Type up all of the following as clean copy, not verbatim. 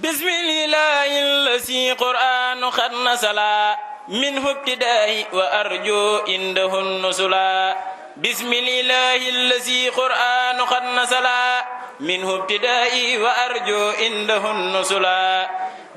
بسم الله الذي قرآن قد نزلا منه ابتدائي وأرجو عنده النزلا بسم الله الذي قرآن قد نزلا منه ابتدائي وأرجو عنده النزلا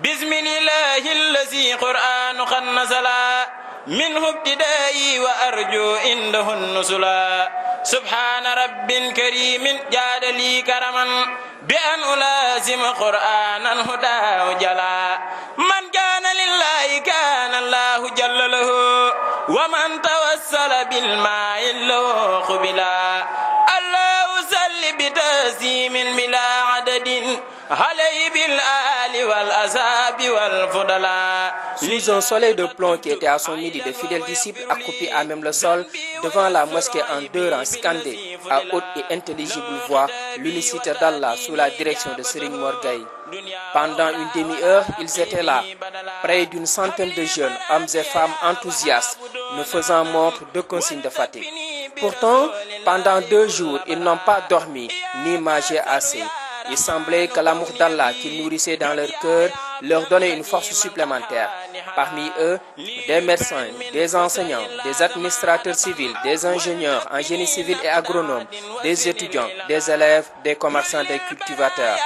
بسم الله الذي قرآن قد نزلا منه ابتدائي وأرجو عنده النزلا سبحان رب كريم جاد لي كرما بأن ألازم قرآنا هدى جلا من كان لله كان الله جل له ومن توسل بالماء له قبلا الله صل بتسليم بلا عدد عليه بالآل والأصحاب والفضلاء. Sous un soleil de plomb qui était à son midi, de fidèles disciples accroupis à même le sol devant la mosquée en deux rangs scandaient à haute et intelligible voix l'unicité d'Allah sous la direction de Serigne Mor Gaye. Pendant une demi-heure, ils étaient là, près d'une centaine de jeunes, hommes et femmes enthousiastes, ne faisant montre d'aucun signe de fatigue. Pourtant, pendant 2 jours, ils n'ont pas dormi ni mangé assez. Il semblait que l'amour d'Allah qu'ils nourrissaient dans leur cœur leur donnait une force supplémentaire. Parmi eux, des médecins, des enseignants, des administrateurs civils, des ingénieurs en génie civil et agronomes, des étudiants, des élèves, des commerçants, des cultivateurs.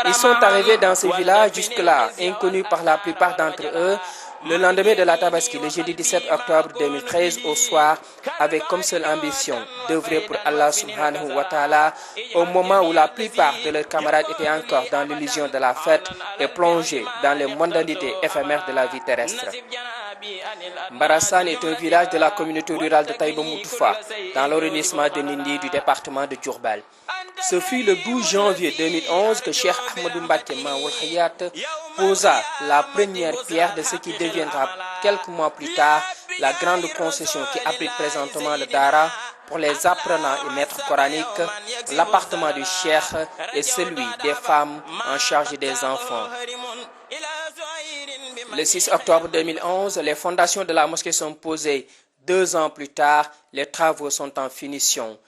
Ils sont arrivés dans ce village jusque-là, inconnus par la plupart d'entre eux, le lendemain de la Tabaski, le jeudi 17 octobre 2013 au soir, avec comme seule ambition d'œuvrer pour Allah subhanahu wa ta'ala au moment où la plupart de leurs camarades étaient encore dans l'illusion de la fête et plongés dans les mondanités éphémères de la vie terrestre. Mbarassane est un village de la communauté rurale de Taïba Moutoufa, dans l'arrondissement de Nindi du département de Diourbel. Ce fut le 12 janvier 2011 que Cheikh Ahmadou Mbacké Maoul Hayat posa la première pierre de ce qui deviendra quelques mois plus tard la grande concession qui abrite présentement le Dara pour les apprenants et maîtres coraniques, l'appartement du Cheikh et celui des femmes en charge des enfants. Le 6 octobre 2011, les fondations de la mosquée sont posées. 2 ans plus tard, les travaux sont en finition.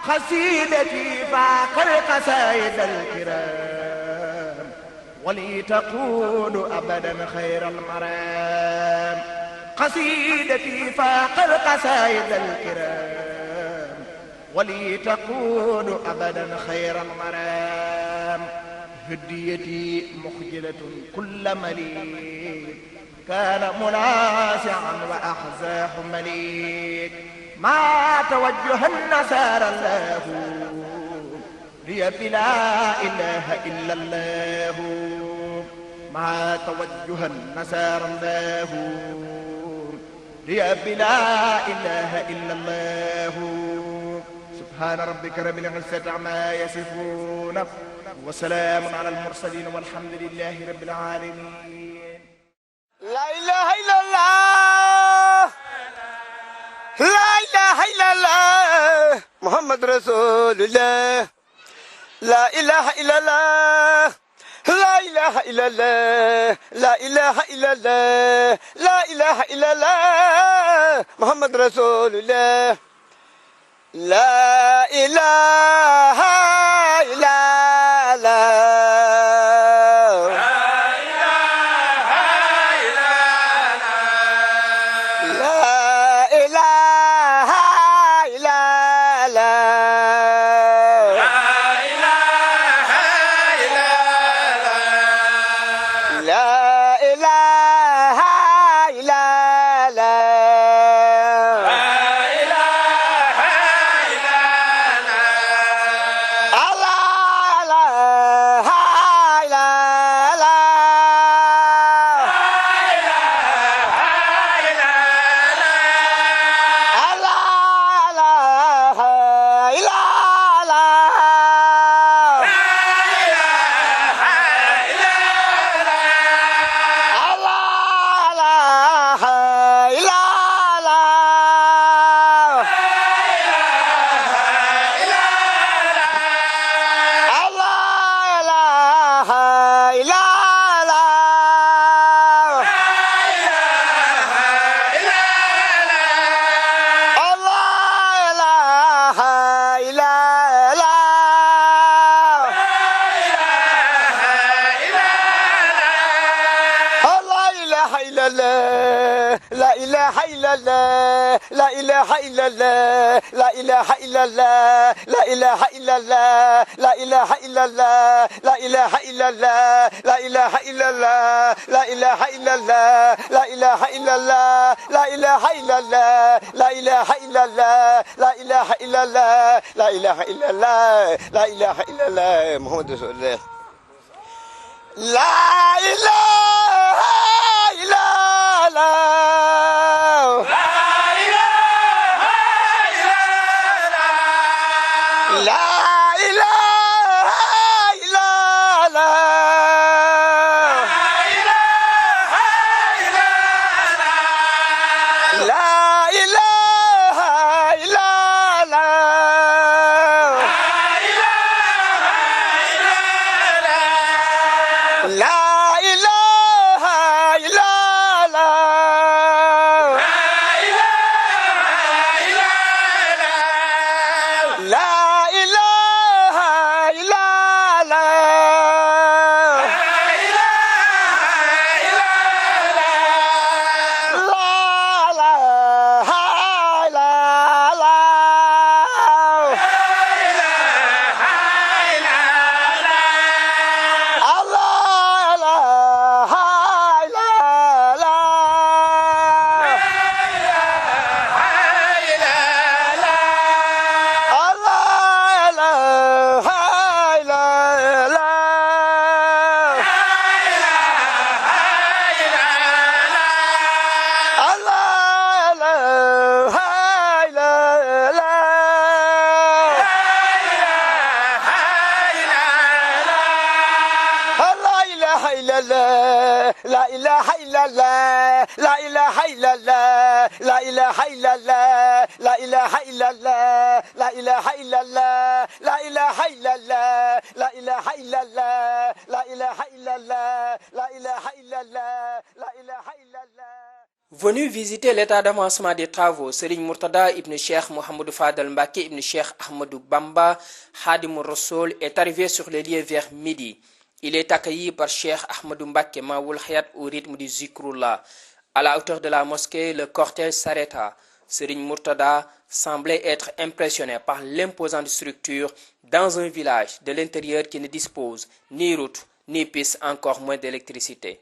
قصيدتي فاقر قصائد الكرام ولي تقود أبدا خير المرام قصيدتي فاقر قصائد الكرام ولي تقود أبدا خير المرام هديتي مخجلة كل مليك كان مناسعا وأحزاه مليك ما توجه النصارى الله لي بلا إله إلا الله ما توجه النصارى الله لي بلا إله إلا الله سبحان ربك رب العزة عما يصفون وسلام على المرسلين والحمد لله رب العالمين. لا إله إلا الله لا إله إلا الله محمد رسول الله لا إله إلا الله لا إله إلا الله لا إله إلا الله لا إله إلا الله محمد رسول الله لا إله إلا الله لا إله إلا الله لا إله إلا الله لا إله إلا الله لا إله إلا الله لا إله إلا الله لا إله إلا الله لا إله إلا الله لا إله إلا الله لا إله إلا الله لا إله إلا الله لا إله إلا الله لا إله إلا الله لا إله إلا الله لا إله إلا الله محمد رسول الله لا إله إلا الله لا إله إلا الله لا إله إلا الله لا إله إلا الله لا إله إلا الله لا إله إلا الله لا إله إلا الله لا إله إلا الله لا إله إلا الله لا إله إلا الله لا إله إلا الله لا إله إلا الله لا إله إلا الله لا إله إلا الله لا إله إلا الله. Venu visiter l'état d'avancement des travaux, Serigne Murtada ibn Cheikh Mohamedou Fadal Mbacké ibn Cheikh Ahmadou Bamba Khadimou Rassoul est arrivé sur les lieux vers midi. Il est accueilli par Cheikh Ahmadou Mbacké Maoul Hayat au rythme du Zikrullah. À la hauteur de la mosquée, le cortège s'arrêta. Serigne Murtada semblait être impressionné par l'imposante structure dans un village de l'intérieur qui ne dispose ni route, ni piste, encore moins d'électricité.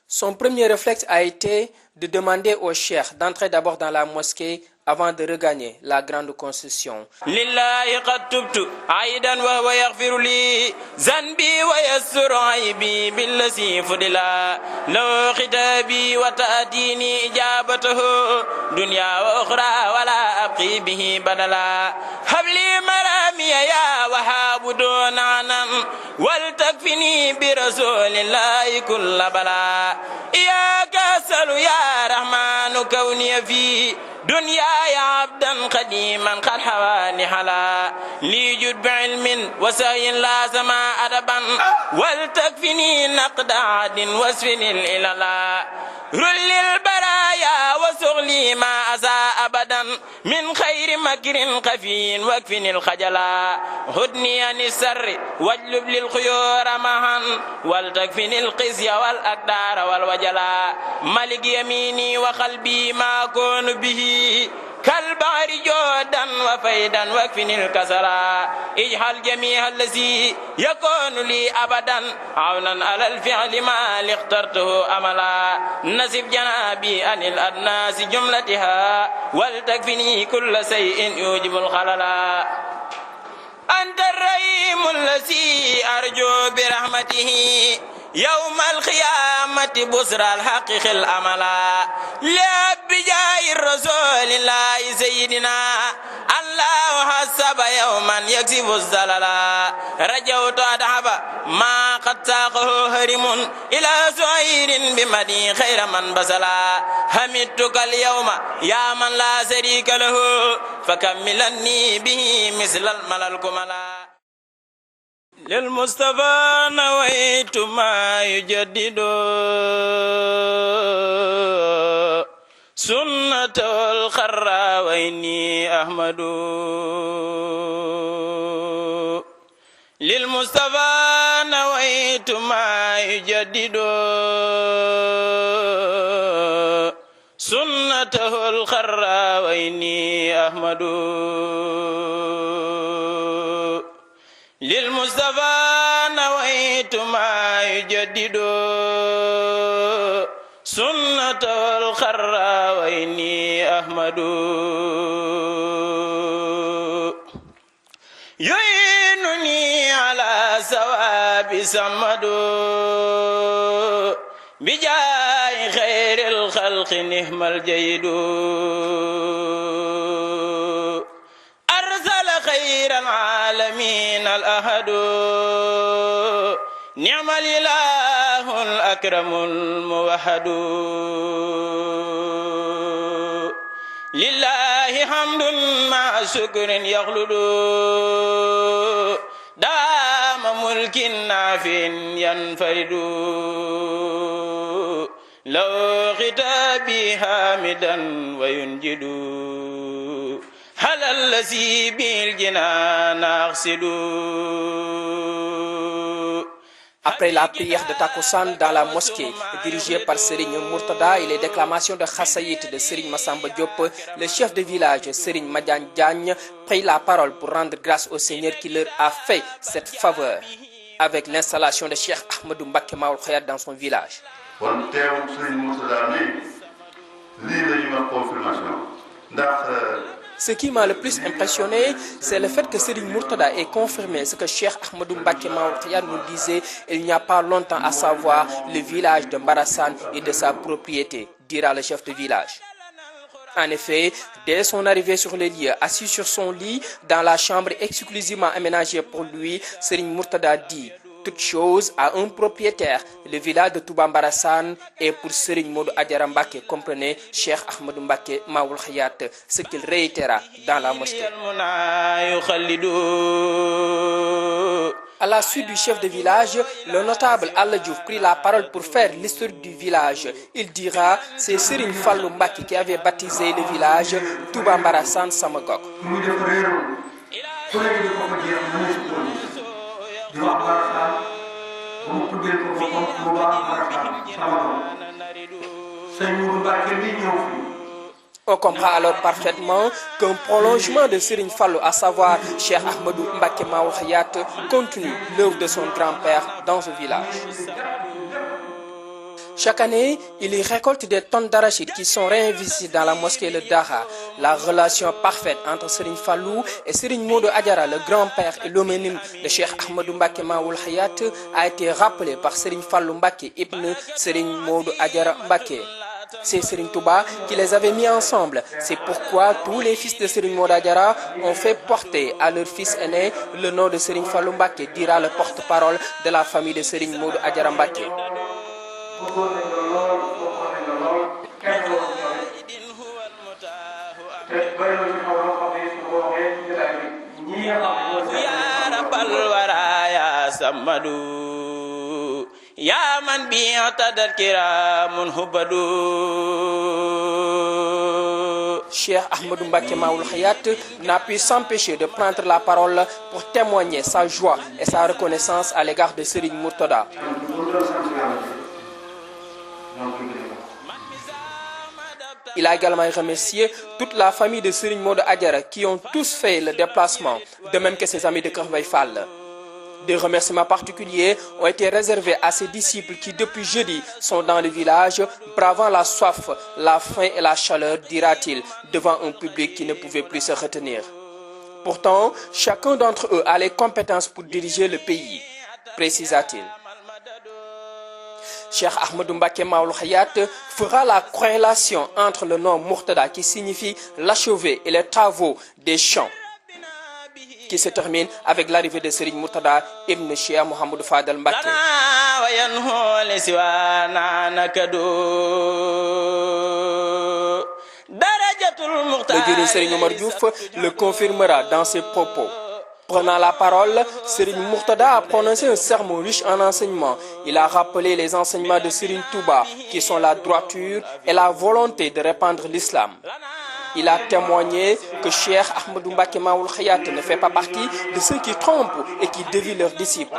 Son premier réflexe a été de demander au cheikh d'entrer d'abord dans la mosquée avant de regagner la grande concession. Lillahi qad tubtu aidan wa huwa yaghfiru li zanbi wa yassuru aibi billasi fudila law khitabi wa ta'tini ijabatuhu dunya wa ukhra wa la abqi bihi badala habli maramiya ya wahhab dunanan wal takfini bi rasulillahi kull bala ya kasalu ya rahmanu kawni fi دنيا يا عبدا قديما قد حواني حلا ليجد بعلم وسعي لا سما أدبا ولتكفني نقد عاد واسفني الإللا رل البرايا وسغلي ما أساء أبدا من خير مكر خفي واكفني الخجلا هدني عن السر واجلب للخيور معا ولتكفني القزي والأقدار والوجلا ملك يميني وقلبي ما أكون به كالبحر جودا وفيدا واكفني الكسلا اجعل جميع الذي يكون لي أبدا عونا على الفعل ما اخترته أملا نسف جنابي عن الأدناس جملتها ولتكفني كل شيء يوجب الخللا أنت الرحيم الذي أرجو برحمته يوم القيامة بسرى الحقيق الأملا لأبجاء الرسول الله سيدنا الله حسب يوما يكسب الزللا رجوت أدعب ما قد ساقه هرم إلى سعير بمدي خير من بسلا حمدتك اليوم يا من لا شريك له فكملني به مثل الملل كملا للمصطفى نويت ما يجدد سنة الخرى وإني أحمد للمصطفى نويت ما يجدد وإني أحمد للمصطفى نويت ما يجدد سنة الخرى وإني أحمد يعينني على ثواب سمد بجاه خير الخلق نهم الجيد أرسل خير العالمين الأحد نعم الإله الأكرم الموحد لله حمد مع شكر يخلد دام ملك نافع ينفرد لو خطابي حامدا وينجد هل الذي بالجنان أقصد. Après la prière de Takussan dans la mosquée dirigée par Serigne Murtada et les déclamations de Khassaït de Serigne Massamba Diop, le chef de village Serigne Madiane Diagne prit la parole pour rendre grâce au Seigneur qui leur a fait cette faveur avec l'installation de Cheikh Ahmadou Mbacké Maoul Khayat dans son village. kon teewu Serigne Murtada lii la ñu wax confirmation ndax Ce qui m'a le plus impressionné, c'est le fait que Serigne Murtada ait confirmé ce que Cheikh Ahmadou Mbacké Maoul Khayat nous disait il n'y a pas longtemps, à savoir le village de Mbarassane et de sa propriété, dira le chef de village. En effet, dès son arrivée sur les lieux, assis sur son lit, dans la chambre exclusivement aménagée pour lui, Serigne Murtada dit toute chose a un propriétaire. Le village de Touba Mbarassane est pour Serigne Modou Adjara Mbacké, comprenez Cheikh Ahmadou Mbacké Maoul Khayat, ce qu'il réitéra dans la mosquée. À la suite du chef de village, le notable Allah Diouf prit la parole pour faire l'histoire du village. Il dira, c'est Serigne Fallou Mbacké qui avait baptisé le village Touba Mbarassane Samagok. On comprend alors parfaitement qu'un prolongement de Serigne Fallou, à savoir Cheikh Ahmadou Mbacké Maoul Khayat, continue l'œuvre de son grand-père dans ce village. Chaque année, il y récolte des tonnes d'arachides qui sont réinvestis dans la mosquée Le Daha. La relation parfaite entre Serigne Fallou et Serigne Modou Adjara, le grand-père et l'homonyme de Cheikh Ahmadou Mbacké Maoul Khayat, a été rappelé par Serigne Fallou Mbacké ibn Serigne Modou Adjara Mbacké. C'est Serigne Touba qui les avait mis ensemble. C'est pourquoi tous les fils de Serigne Modou Adjara ont fait porter à leur fils aîné le nom de Serigne Fallou Mbacké, dira le porte-parole de la famille de Serigne Modou Adjara Mbacké. يا من بي اعتدى الكرام هبدو. Cheikh Ahmadou Mbacké Maoul Khayat n'a pu s'empêcher de prendre la parole pour témoigner sa joie et sa reconnaissance à l'égard de Serigne Murtada. Il a également remercié toute la famille de Serigne Modou Adjara qui ont tous fait le déplacement, de même que ses amis de Kër Mbaye Fall. Des remerciements particuliers ont été réservés à ses disciples qui depuis jeudi sont dans le village, bravant la soif, la faim et la chaleur, dira-t-il, devant un public qui ne pouvait plus se retenir. Pourtant, chacun d'entre eux a les compétences pour diriger le pays, précisa-t-il. Cheikh Ahmadou Mbacké Maoul Khayat fera la corrélation entre le nom Murtada qui signifie l'achevé et les travaux des champs, qui se termine avec l'arrivée de Serigne Murtada ibn Cheikh Mouhamadou Fadal Mbacké. Le dirigeant Serigne Omar Diouf le confirmera dans ses propos. Prenant la parole, Serigne Murtada a prononcé un sermon riche en enseignements. Il a rappelé les enseignements de Serigne Touba, qui sont la droiture et la volonté de répandre l'islam. Il a témoigné que Cheikh Ahmadou Mbacké Maoul Khayat ne fait pas partie de ceux qui trompent et qui dévient leurs disciples.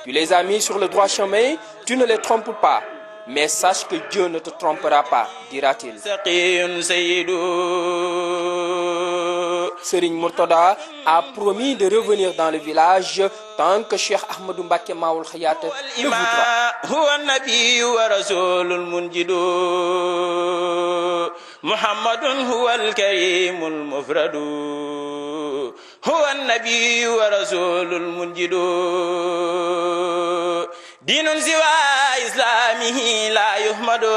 Tu les as mis sur le droit chemin, tu ne les trompes pas. Mais sache que Dieu ne te trompera pas, dira-t-il. Serigne Murtada a promis de revenir dans le village tant que Cheikh Ahmadou Mbacké Maoul Hayaat le voudra. huwa an-nabiyyu wa rasulul munjidu Muhammadun huwa al-karim al-mufradu huwa an-nabiyyu wa rasulul munjidu dinun siwa islamihi la yuhmadu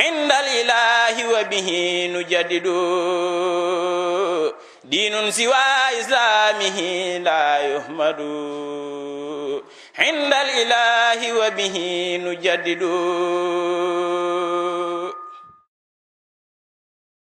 inda al-ilahi wa bihi nujaddidu dinun siwa islamihi la yuhmadu inda al-ilahi wa bihi nujaddidu. عند الإله وبه نجدد